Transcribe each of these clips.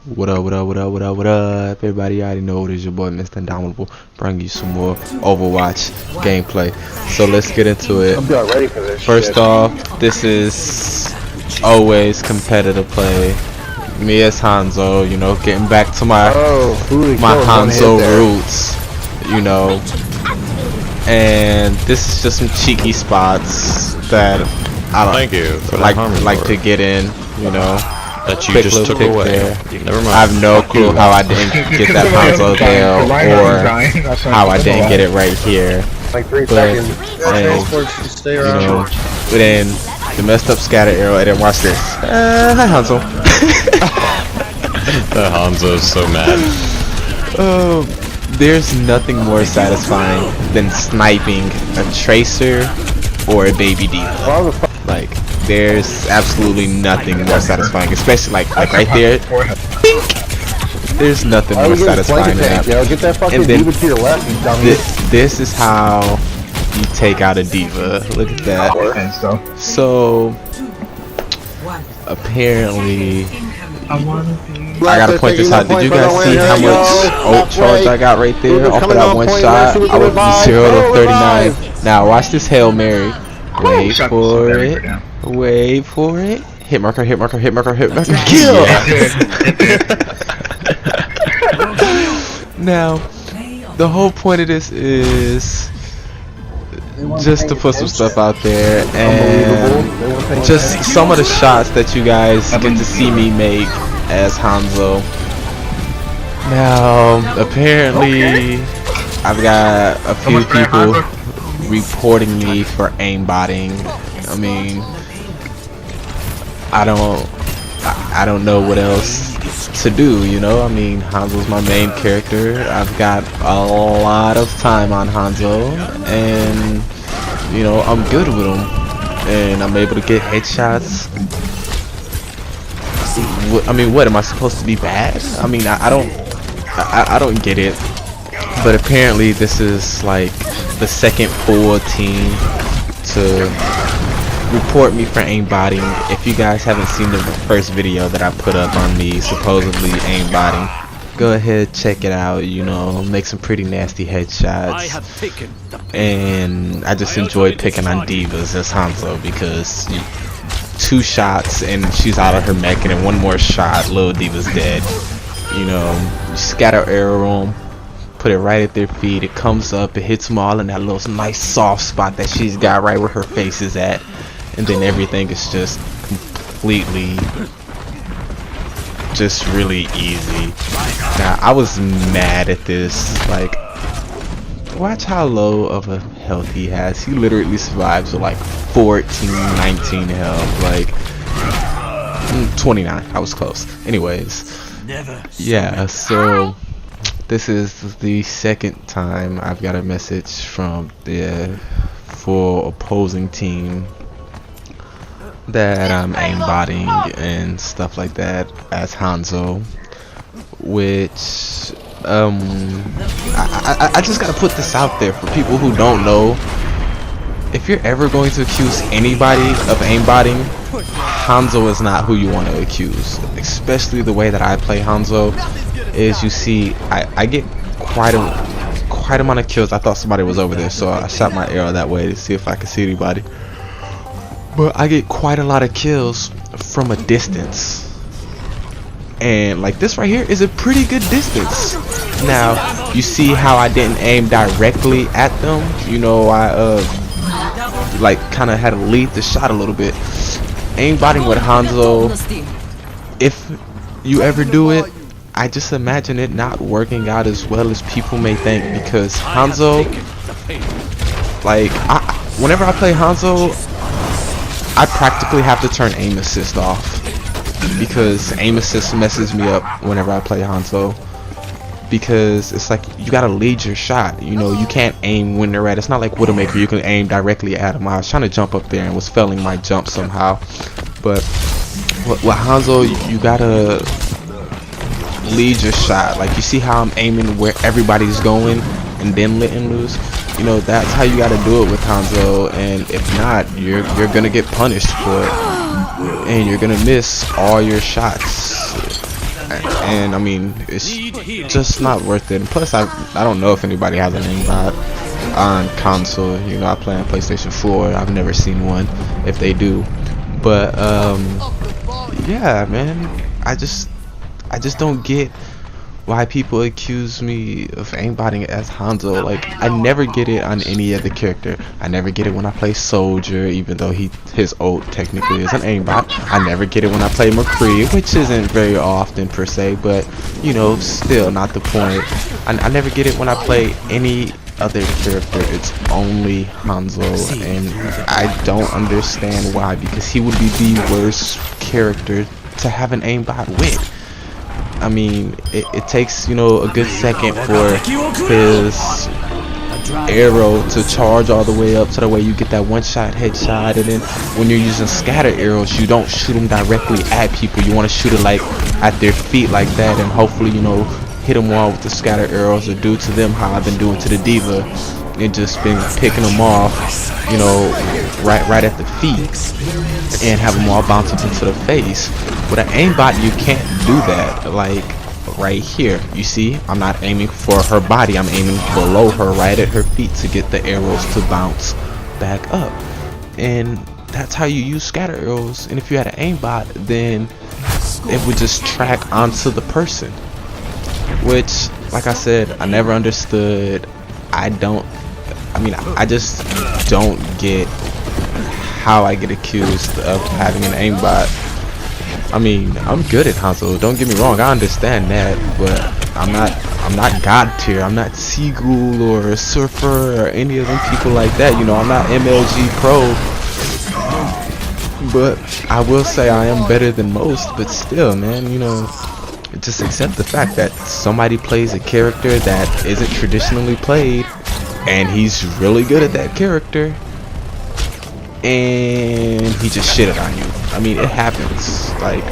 What up, what up, what up, what up, what up? Everybody already know it is your boy Mr. Indomitable, bringing you some more Overwatch gameplay. So let's get into it. I'm not ready for this. First off, this is always competitive play. Me as Hanzo, you know, getting back to my Hanzo roots, you know. And this is just some cheeky spots that I don't like to get in, you know. That you just took away. Never mind. I have no clue how I didn't get that Hanzo there, or how I didn't get it right here. Like 3 But, seconds. hey, you know, but then the messed up scatter arrow. I didn't watch this. Hi Hanzo. That Hanzo's so mad. Oh, there's nothing more satisfying than sniping a tracer or a baby diva. Like, there's absolutely nothing more satisfying, especially like right there. Bink! There's nothing more satisfying than that. And then this is how you take out a diva. Look at that. So apparently, I gotta point this out. Did you guys see how much ult charge I got right there off of that one shot? I went from 0 to 39. Now watch this Hail Mary. Wait for it. Wait for it. Hit marker, hit marker, hit marker, hit marker. Kill! Now, the whole point of this is just to put some stuff out there, and just some of the shots that you guys get to see me make as Hanzo. Now, apparently, I've got a few people reporting me for aimbotting. I mean, I don't know what else to do, you know. I mean, Hanzo's my main character. I've got a lot of time on Hanzo, and you know, I'm good with him, and I'm able to get headshots. I mean, what am I supposed to be bad? I mean, I don't get it. But apparently, this is like the second full team to report me for aimbotting. If you guys haven't seen the first video that I put up on me supposedly aimbotting, go ahead, check it out. You know, make some pretty nasty headshots. And I just enjoy picking on divas as Hanzo, because 2 shots and she's out of her mech, and then 1 more shot, little diva's dead. You know, you scatter arrow them, put it right at their feet. It comes up, it hits them all in that little nice soft spot that she's got right where her face is at, and then everything is just completely, just really easy. Now, I was mad at this. Like, watch how low of a health he has. He literally survives with like 14, 19 health. Like 29. I was close. Anyways, yeah. So this is the second time I've got a message from the full opposing team that I'm aimbotting and stuff like that as Hanzo, which I just gotta put this out there for people who don't know. If you're ever going to accuse anybody of aimbotting, Hanzo is not who you want to accuse. Especially the way that I play Hanzo is, you see, I get quite amount of kills. I thought somebody was over there, so I shot my arrow that way to see if I could see anybody. But I get quite a lot of kills from a distance. And like this right here is a pretty good distance. Now, you see how I didn't aim directly at them? You know, I like kind of had to lead the shot a little bit. Aimbotting with Hanzo, if you ever do it, I just imagine it not working out as well as people may think, because Hanzo, like, whenever I play Hanzo, I practically have to turn aim assist off, because aim assist messes me up whenever I play Hanzo, because it's like you gotta lead your shot. You know, you can't aim when they're at. It's not like Widowmaker, you can aim directly at them. I was trying to jump up there and was failing my jump somehow, but with Hanzo, you gotta lead your shot. Like, you see how I'm aiming where everybody's going and then letting loose? You know, that's how you gotta do it with Hanzo, and if not, you're gonna get punished for it, and you're gonna miss all your shots. and I mean, it's just not worth it. And plus, I don't know if anybody has an aimbot on console. You know, I play on PlayStation 4. I've never seen one, if they do. But yeah, man, I just don't get why people accuse me of aimbotting as Hanzo. Like, I never get it on any other character. I never get it when I play Soldier, even though his ult technically is an aimbot. I never get it when I play McCree, which isn't very often per se, but you know, still not the point. I never get it when I play any other character. It's only Hanzo, and I don't understand why, because he would be the worst character to have an aimbot with. I mean, it takes, you know, a good second for his arrow to charge all the way up, so that way you get that one-shot headshot. And then when you're using scatter arrows, you don't shoot them directly at people. You want to shoot it like at their feet like that, and hopefully, you know, hit them all with the scatter arrows, or do to them how I've been doing to the Diva, and just been picking them off, you know, right at the feet, and have them all bounce up into the face. With an aimbot, you can't do that. Like right here, you see, I'm not aiming for her body, I'm aiming below her, right at her feet, to get the arrows to bounce back up. And that's how you use scatter arrows. And if you had an aimbot, then it would just track onto the person, which, like I said, I never understood. I just don't get how I get accused of having an aimbot. I mean, I'm good at Hanzo, don't get me wrong, I understand that, but I'm not God tier. I'm not Seagull or Surfer or any of them people like that. You know, I'm not MLG Pro, but I will say I am better than most. But still, man, you know, just accept the fact that somebody plays a character that isn't traditionally played, and he's really good at that character, and he just shitted on you. I mean, it happens. Like,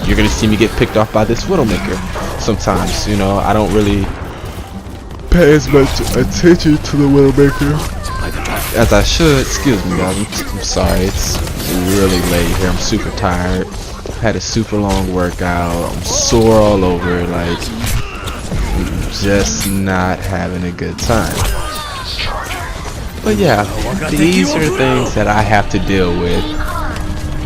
you're gonna see me get picked off by this Widowmaker sometimes. You know, I don't really pay as much attention to the Widowmaker as I should. Excuse me, guys. I'm sorry. It's really late here. I'm super tired. Had a super long workout. I'm sore all over. Like, I'm just not having a good time. But yeah, these are things that I have to deal with,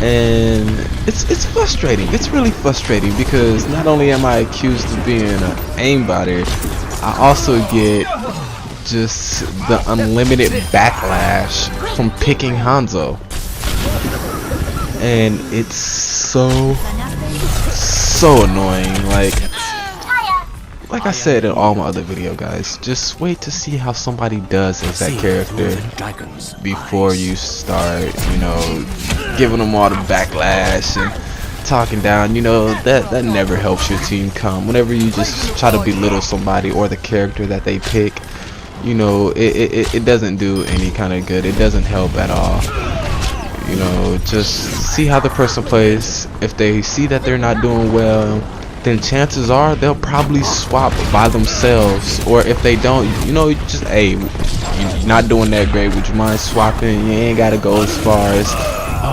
and it's frustrating. It's really frustrating, because not only am I accused of being an aimbotter, I also get just the unlimited backlash from picking Hanzo, and it's so annoying. Like I said in all my other video, guys, just wait to see how somebody does as that character before you start, you know, giving them all the backlash and talking down. You know, that never helps your team come. Whenever you just try to belittle somebody or the character that they pick, you know, it doesn't do any kind of good. It doesn't help at all. You know, just see how the person plays. If they see that they're not doing well, then chances are they'll probably swap by themselves. Or if they don't, you know, just, hey, you're not doing that great, would you mind swapping? You ain't gotta go as far as,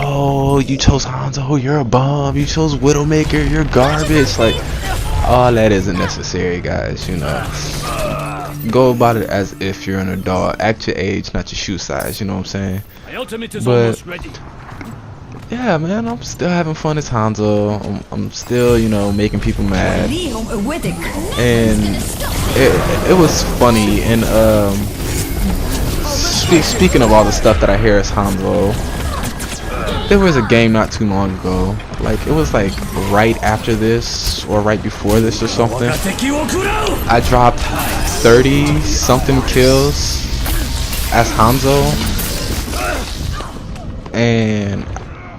oh, you chose Hanzo, you're a bum, you chose Widowmaker, you're garbage. Like, all that isn't necessary, guys. You know, go about it as if you're an adult. Act your age, not your shoe size. You know what I'm saying? But yeah, man, I'm still having fun as Hanzo. I'm still, you know, making people mad. And it was funny. And speaking of all the stuff that I hear as Hanzo, there was a game not too long ago. Like, it was like right after this or right before this or something. I dropped 30 something kills as Hanzo, and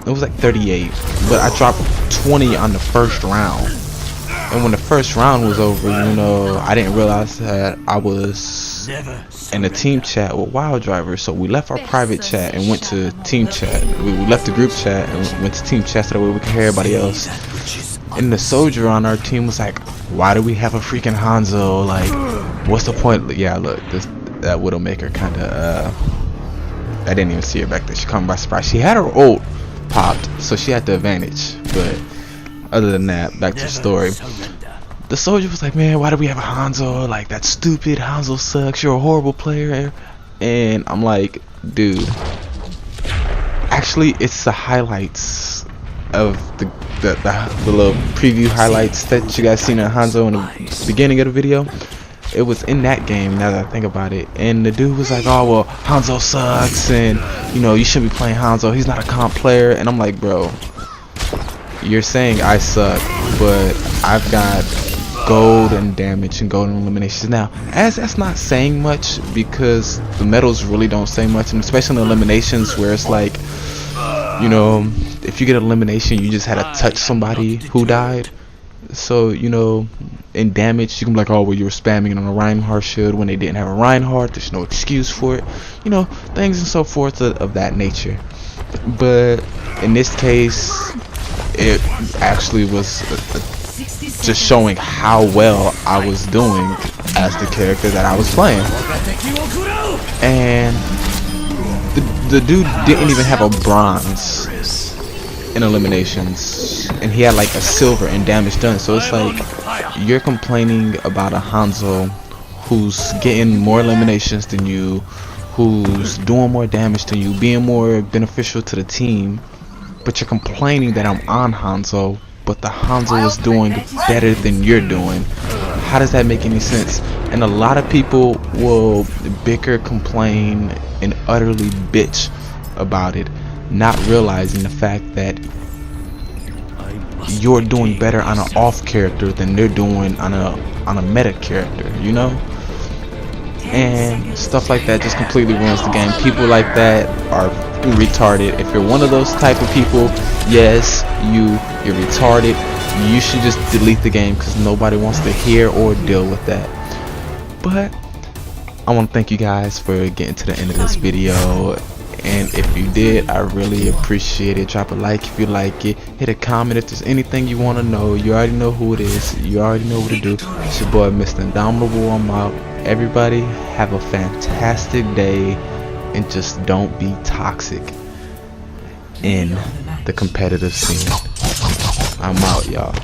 it was like 38, but I dropped 20 on the first round. And when the first round was over, you know, I didn't realize that I was in a team chat with Wild Driver. So we left our private chat and went to team chat. We left the group chat and went to team chat so that way we could hear everybody else. And the soldier on our team was like, why do we have a freaking Hanzo? Like, what's the point? Yeah, look, that Widowmaker kind of, I didn't even see her back there. She caught me by surprise. She had her ult popped, so she had the advantage. But other than that, back to the story. the soldier was like, man, why do we have a Hanzo? Like, that's stupid. Hanzo sucks. You're a horrible player. And I'm like, dude, actually, it's the highlights of the little preview highlights that you guys seen in Hanzo in the beginning of the video. It was in that game, now that I think about it. And the dude was like, oh, well, Hanzo sucks, and, you know, you shouldn't be playing Hanzo. He's not a comp player. And I'm like, bro, you're saying I suck, but I've got gold and damage and gold and eliminations. Now, as that's not saying much, because the medals really don't say much, and especially in eliminations where it's like, you know, if you get elimination, you just had to touch somebody who died. So, you know, in damage, you can be like, oh, well, you were spamming it on a Reinhardt shield when they didn't have a Reinhardt. There's no excuse for it. You know, things and so forth of that nature. But in this case, it actually was just showing how well I was doing as the character that I was playing. And the dude didn't even have a bronze in eliminations, and he had like a silver in damage done. So it's like, you're complaining about a Hanzo who's getting more eliminations than you, who's doing more damage than you, being more beneficial to the team, but you're complaining that I'm on Hanzo, but the Hanzo is doing better than you're doing. How does that make any sense? And a lot of people will bicker, complain, and utterly bitch about it, not realizing the fact that you're doing better on an off character than they're doing on a meta character, you know? And stuff like that just completely ruins the game. People like that are retarded. If you're one of those type of people, yes, you're retarded. You should just delete the game, because nobody wants to hear or deal with that. But I want to thank you guys for getting to the end of this video. And if you did, I really appreciate it. Drop a like if you like it. Hit a comment if there's anything you want to know. You already know who it is. You already know what to do. It's your boy, Mr. Indomitable. I'm out. Everybody, have a fantastic day. And just don't be toxic in the competitive scene. I'm out, y'all.